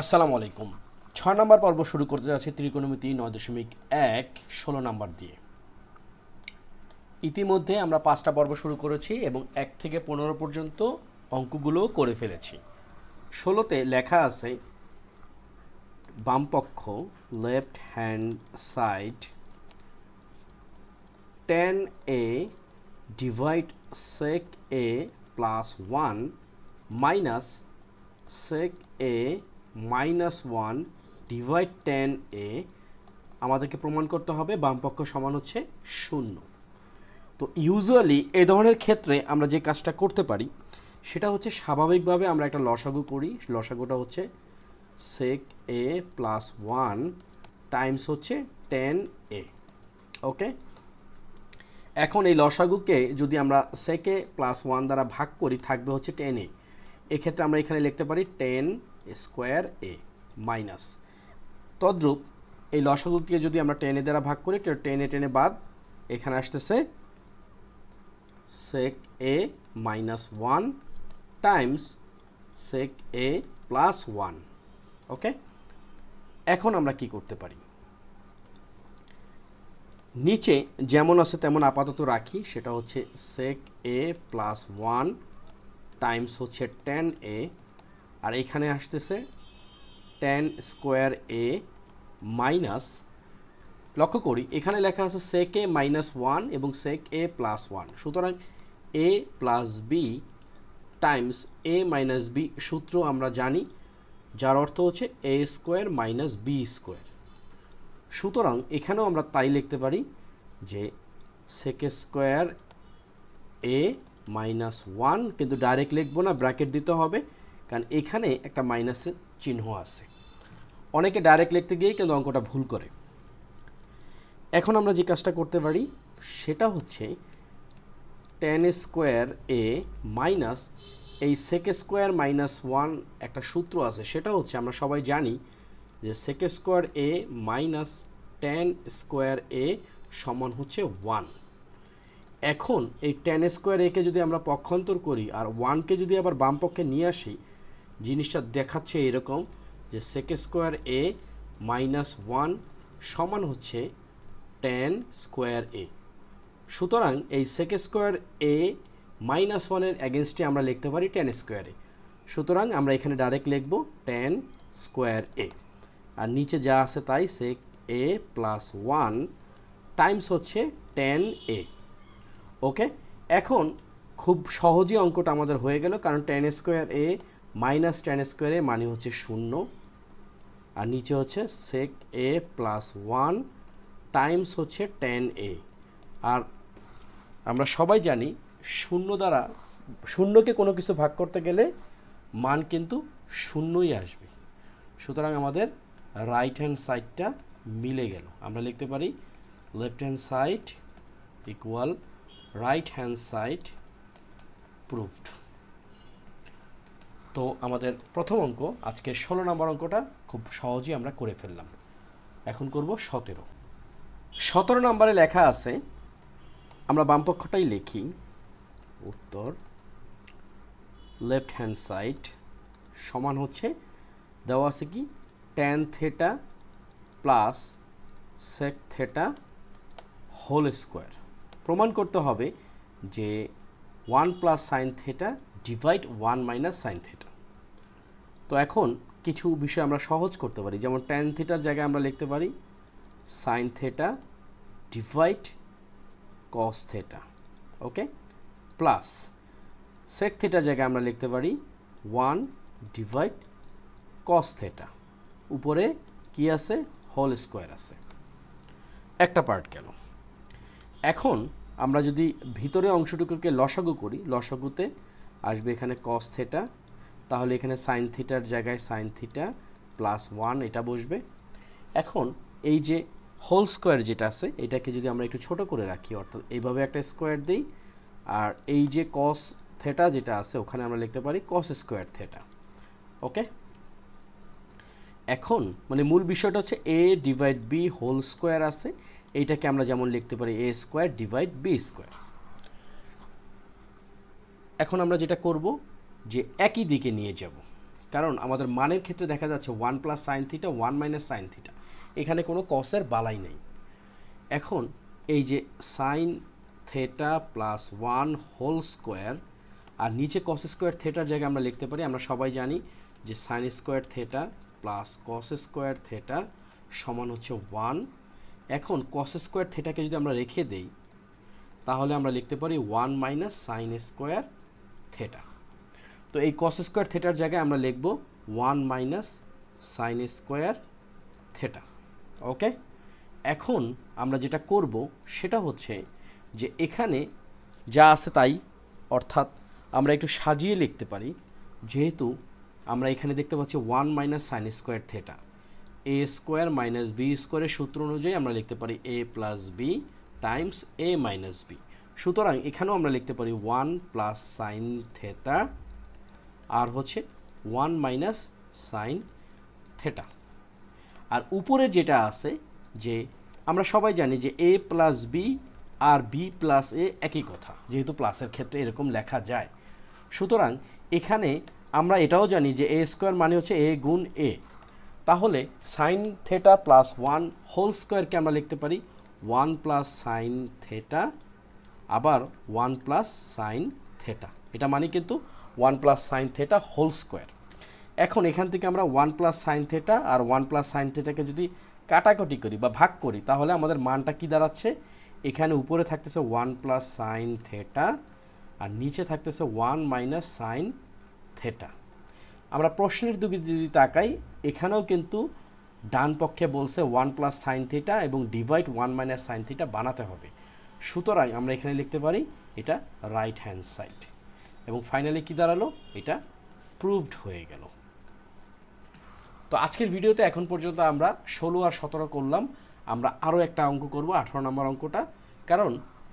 আসসালামু আলাইকুম। 6 নম্বর পর্ব শুরু করতে যাচ্ছে ত্রিকোণমিতি 9.1 16 নাম্বার দিয়ে। ইতিমধ্যে আমরা 5টা পর্ব শুরু করেছি এবং 1 থেকে 15 পর্যন্ত অঙ্কগুলো করে ফেলেছি। 16তে লেখা আছে বামপক্ষ left hand side tan a divide sec a plus 1 minus sec a minus 1 divide tan a আমাদেরকে প্রমাণ করতে হবে বামপক্ষ সমান হচ্ছে 0। তো ইউজুয়ালি এই ধরনের ক্ষেত্রে আমরা যে কাজটা করতে পারি সেটা হচ্ছে স্বাভাবিকভাবে আমরা একটা লসাগু করি। লসাগুটা হচ্ছে sec a প্লাস 1 টাইমস হচ্ছে tan a। ওকে, এখন এই লসাগুকে যদি আমরা sec a প্লাস 1 দ্বারা ভাগ করি থাকবে হচ্ছে tan a। এক্ষেত্রে আমরা এখানে লিখতে পারি tan স্কোয়ার a মাইনাস তদ্রূপ এই লসাগুকে যদি আমরা tan a দ্বারা ভাগ করি tan a বাদ এখানে আসতেছে sec a minus 1 Times sec a plus 1। ওকে, এখন আমরা কি করতে পারি, নিচে যেমন আছে তেমন আপাতত রাখি, সেটা হচ্ছে sec a প্লাস 1 টাইমস হচ্ছে tan a, আর এখানে আসতেছে tan স্কোয়ার a মাইনাস, লক্ষ্য করি এখানে লেখা আছে sec a মাইনাস 1 এবং sec a প্লাস 1, সুতরাং a plus b Times a minus b সূত্র আমরা জানি, যার অর্থ হচ্ছে a square minus b square. সুতরাং এখানেও আমরা তাই লিখতে পারি যে sec স্কোয়ার a মাইনাস 1, কিন্তু ডাইরেক্ট লিখবো না, ব্র্যাকেট দিতে হবে, কারণ এখানে একটা মাইনাসের চিহ্ন আছে। অনেকে ডাইরেক্ট লিখতে গিয়ে কিন্তু অঙ্কটা ভুল করে। এখন আমরা যে কাজটা করতে পারি সেটা হচ্ছে tan স্কোয়ার a মাইনাস এই sec স্কোয়ার মাইনাস 1 একটা সূত্র আছে, সেটা হচ্ছে আমরা সবাই জানি যে sec square a minus tan square a সমান হচ্ছে 1। এখন এই tan স্কোয়ার a কে যদি আমরা পক্ষান্তর করি আর 1কে যদি আবার বাম পক্ষে নিয়ে আসি, জিনিসটা দেখাচ্ছে এরকম যে sec স্কোয়ার a মাইনাস 1 সমান হচ্ছে tan স্কোয়ার a। সুতরাং এই sec স্কোয়ার a মাইনাস 1-এর এগেনস্টে আমরা লিখতে পারি tan স্কোয়ার a। সুতরাং আমরা এখানে ডাইরেক্ট লিখব tan স্কোয়ার a, আর নিচে যা আছে তাই sec a প্লাস 1 টাইমস হচ্ছে tan a। ওকে, এখন খুব সহজে অঙ্কটা আমাদের হয়ে গেল, কারণ tan square a minus tan square a মানে হচ্ছে 0, আর নিচে হচ্ছে sec a প্লাস 1 টাইমস হচ্ছে tan a। আর আমরা সবাই জানি শূন্যকে কোনো কিছু ভাগ করতে গেলে মান কিন্তু শূন্যই আসবে। সুতরাং আমাদের রাইট হ্যান্ড সাইডটা মিলে গেল, আমরা লিখতে পারি left hand side equal right hand side proved. তো আমাদের প্রথম অঙ্ক আজকের 16 নম্বর অঙ্কটা খুব সহজেই আমরা করে ফেললাম। এখন করব 17 নম্বরে লেখা আছে, আমরা বামপক্ষটাই লিখি, উত্তর লেফট হ্যান্ড সাইড সমান হচ্ছে দেওয়া আছে কি tan theta plus sec theta whole square. প্রমাণ করতে হবে যে 1 plus sine theta divide 1 minus sine theta. তো এখন কিছু বিষয় আমরা সহজ করতে পারি, যেমন tan থিটার জায়গায় আমরা লিখতে পারি sine theta divide cos theta. Okay, plus sec থিটার জায়গায় আমরা লিখতে পারি 1 ডিভাইড cos থিটা, উপরে কি আছে হোল স্কোয়ার আছে। একটা পার্ট গেল। এখন আমরা যদি ভিতরে অংশটুকুকে লসাগু করি, লসাগুতে আসবে এখানে cos থিটা, তাহলে এখানে সাইন থিটার জায়গায় সাইন থিটা প্লাস 1 এটা বসবে। এখন এই যে হোল স্কোয়ার যেটা আছে এটাকে যদি আমরা একটু ছোট করে রাখি, অর্থাৎ এইভাবে একটা স্কোয়ার দিই, আর এই যে cos থিটা যেটা আছে ওখানে আমরা লিখতে পারি cos স্কোয়ার থিটা। ওকে, এখন মানে মূল বিষয়টা হচ্ছে a divide b whole square আছে, এইটাকে আমরা যেমন লিখতে পারি a square divide b square. এখন আমরা যেটা করব যে একই দিকে নিয়ে যাব, কারণ আমাদের মানের ক্ষেত্রে দেখা যাচ্ছে 1 plus sine theta 1 minus sine theta, এখানে কোনো কসের বালাই নেই। এখন এই যে sine theta plus 1 whole square, আর নিচে কস স্কোয়ার থেটার জায়গায় আমরা লিখতে পারি, আমরা সবাই জানি যে sine square theta plus cos square theta সমান হচ্ছে 1। এখন কস স্কোয়ার থেটাকে যদি আমরা রেখে দেই তাহলে আমরা লিখতে পারি 1 মাইনাস সাইন স্কোয়ার থেটা। তো এই কস স্কোয়ার থেটার জায়গায় আমরা লিখব 1 মাইনাস সাইন স্কোয়ার থেটা। ওকে, এখন আমরা যেটা করব সেটা হচ্ছে যে এখানে যা আছে তাই, অর্থাৎ আমরা একটু সাজিয়ে লিখতে পারি। যেহেতু আমরা এখানে দেখতে পাচ্ছি 1 মাইনাস সাইন স্কোয়ার থেটা, এ স্কোয়ার মাইনাস বি স্কোয়ারের সূত্র অনুযায়ী আমরা লিখতে পারি এ প্লাস বি টাইমস এ মাইনাস বি। সুতরাং এখানেও আমরা লিখতে পারি 1 প্লাস সাইন থেটা আর হচ্ছে 1 মাইনাস সাইন থেটা। আর উপরের যেটা আছে, যে আমরা সবাই জানি যে এ প্লাস বি আর বি প্লাস এ একই কথা, যেহেতু প্লাসের ক্ষেত্রে এরকম লেখা যায়। সুতরাং এখানে আমরা এটাও জানি যে এ স্কোয়ার মানে হচ্ছে এ গুণ এ, তাহলে সাইন থেটা প্লাস 1 হোল স্কোয়ারকে আমরা লিখতে পারি 1 প্লাস সাইন থেটা আবার 1 প্লাস সাইন থেটা, এটা মানে কিন্তু 1 plus sine theta whole square. এখন এখান থেকে আমরা 1 প্লাস সাইন থেটা আর 1 প্লাস সাইন থেটাকে যদি কাটাকাটি করি বা ভাগ করি তাহলে আমাদের মানটা কি দাঁড়াচ্ছে, এখানে উপরে থাকতেছে 1 প্লাস সাইন থেটা আর নিচে থাকতেছে 1 মাইনাস সাইন থেটা। আমরা প্রশ্নের দিকে যদি তাকাই, এখানেও কিন্তু ডান পক্ষে বলছে 1 প্লাস সাইন থিটা এবং ডিভাইড 1 মাইনাস সাইন থিটা বানাতে হবে। সুতরাং আমরা এখানে লিখতে পারি এটা রাইট হ্যান্ড সাইড, এবং ফাইনালি কি দাঁড়ালো, এটা প্রুভড হয়ে গেল। তো আজকের ভিডিওতে এখন পর্যন্ত আমরা 16 আর 17 করলাম। আমরা আরও একটা অঙ্ক করব, 18 নম্বর অঙ্কটা, কারণ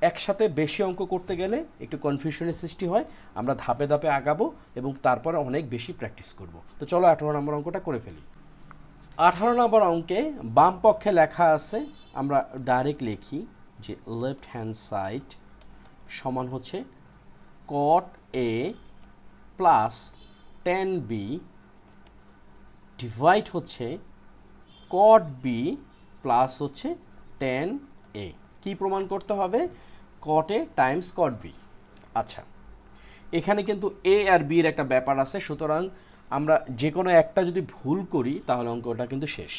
একসাথে বেশি অঙ্ক করতে গেলে একটু কনফিউশনের সৃষ্টি হয়। আমরা ধাপে ধাপে আগাবো এবং তারপরে অনেক বেশি প্র্যাকটিস করব। তো চলো 18 নম্বর অঙ্কটা করে ফেলি। 18 নম্বর অঙ্কে বাম পক্ষে লেখা আছে, আমরা ডাইরেক্ট লিখি যে লেফট হ্যান্ড সাইড সমান হচ্ছে cot A plus 10B divide হচ্ছে cot B প্লাস হচ্ছে 10A। কি প্রমাণ করতে হবে, cot A Times cot B। আচ্ছা, এখানে কিন্তু A আর B এর একটা ব্যাপার আছে, সুতরাং আমরা যে কোনো একটা যদি ভুল করি তাহলে অঙ্কটা কিন্তু শেষ।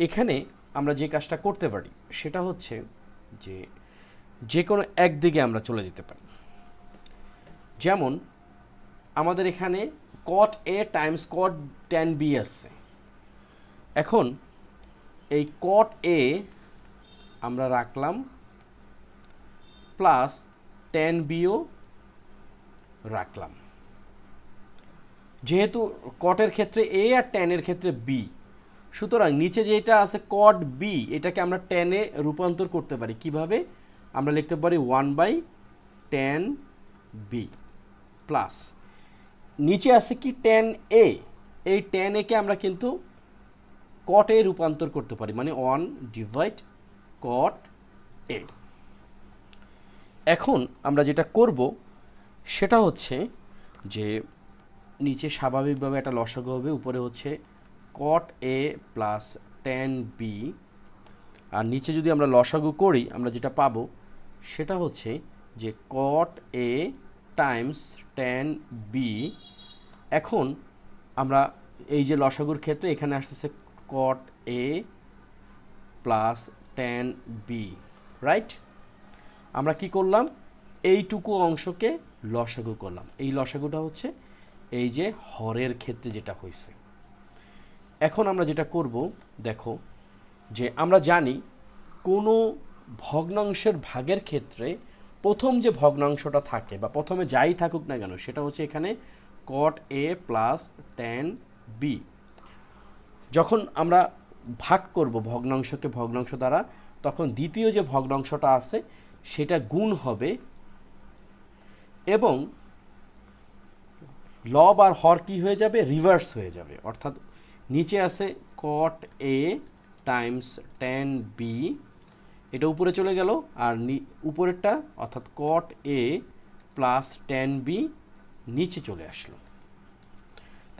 এখানে আমরা যে কাজটা করতে পারি সেটা হচ্ছে যে কোনো একদিকে আমরা চলে যেতে পারি। যেমন আমাদের এখানে cot A Times cot 10B আছে। এখন এই cot A আমরা রাখলাম প্লাস 10Bও রাখলাম। যেহেতু কটের ক্ষেত্রে A আর 10 এর ক্ষেত্রে B, সুতরাং নিচে যেটা আছে cot B এটাকে আমরা 10 এ রূপান্তর করতে পারি। কিভাবে, আমরা লিখতে পারি 1/10B প্লাস নিচে আছে কি 10A, এই 10A কে আমরা কিন্তু cot A রূপান্তর করতে পারি, মানে 1 ডিভাইড cot A। এখন আমরা যেটা করব সেটা হচ্ছে যে নিচে স্বাভাবিকভাবে একটা লসাগু হবে, উপরে হচ্ছে cot A প্লাস 10B, আর নিচে যদি আমরা লসাগু করি আমরা যেটা পাবো সেটা হচ্ছে যে cot A টাইমস 10B। এখন আমরা এই যে লসাগুর ক্ষেত্রে এখানে আসতেছে cot A plus 10B, right? আমরা কি করলাম, এইটুকু অংশকে লসাগু করলাম। এই লসাগুটা হচ্ছে এই যে হরের ক্ষেত্রে যেটা হয়েছে। এখন আমরা যেটা করব, দেখো যে আমরা জানি কোনো ভগ্নাংশের ভাগের ক্ষেত্রে প্রথম যে ভগ্নাংশটা থাকে বা প্রথমে যাই থাকুক না কেন সেটা হচ্ছে এখানে cot A প্লাস 10B। যখন আমরা ভাগ করব ভগ্নাংশকে ভগ্নাংশ দ্বারা, তখন দ্বিতীয় যে ভগ্নাংশটা আছে সেটা গুণ হবে এবং লব আর হর কি হয়ে যাবে, রিভার্স হয়ে যাবে। অর্থাৎ নিচে আছে cot A টাইমস 10B, এটা উপরে চলে গেল, আর উপরেরটা অর্থাৎ cot A প্লাস 10B নিচে চলে আসলো।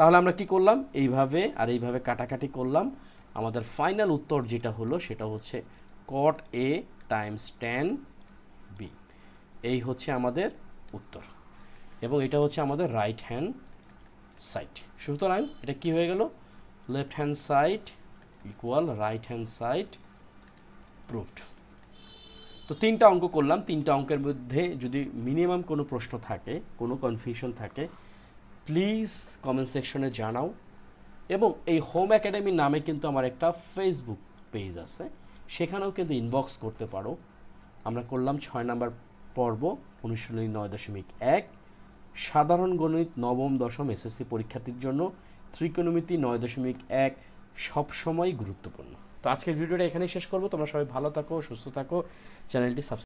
তাহলে আমরা কি করলাম, এইভাবে আর এইভাবে কাটাকাটি করলাম, আমাদের ফাইনাল উত্তর যেটা হলো সেটা হচ্ছে cot A Times tan B। এই হচ্ছে আমাদের উত্তর, এবং এটা হচ্ছে আমাদের রাইট হ্যান্ড সাইড। সুতরাং এটা কি হয়ে গেল, left hand side equal right hand side proved. তো 3টা অঙ্ক করলাম, 3টা অঙ্কের মধ্যে যদি মিনিমাম কোনো প্রশ্ন থাকে, কোনো কনফিউশন থাকে, প্লিজ কমেন্ট সেকশনে জানাও। এবং এই হোম একাডেমি নামে কিন্তু আমার একটা ফেসবুক পেজ আছে, সেখানেও কিন্তু ইনবক্স করতে পারো। আমরা করলাম 6 নাম্বার পর্ব, অনুশীলনী 9.1 সাধারণ গণিত নবম দশম এসএসসি পরীক্ষার্থীর জন্য ত্রিকোণমিতি 9.1 সবসময় গুরুত্বপূর্ণ। তো আজকের ভিডিওটা এখানেই শেষ করব। তোমরা সবাই ভালো থাকো, সুস্থ থাকো, চ্যানেলটি সাবস্ক্রাইব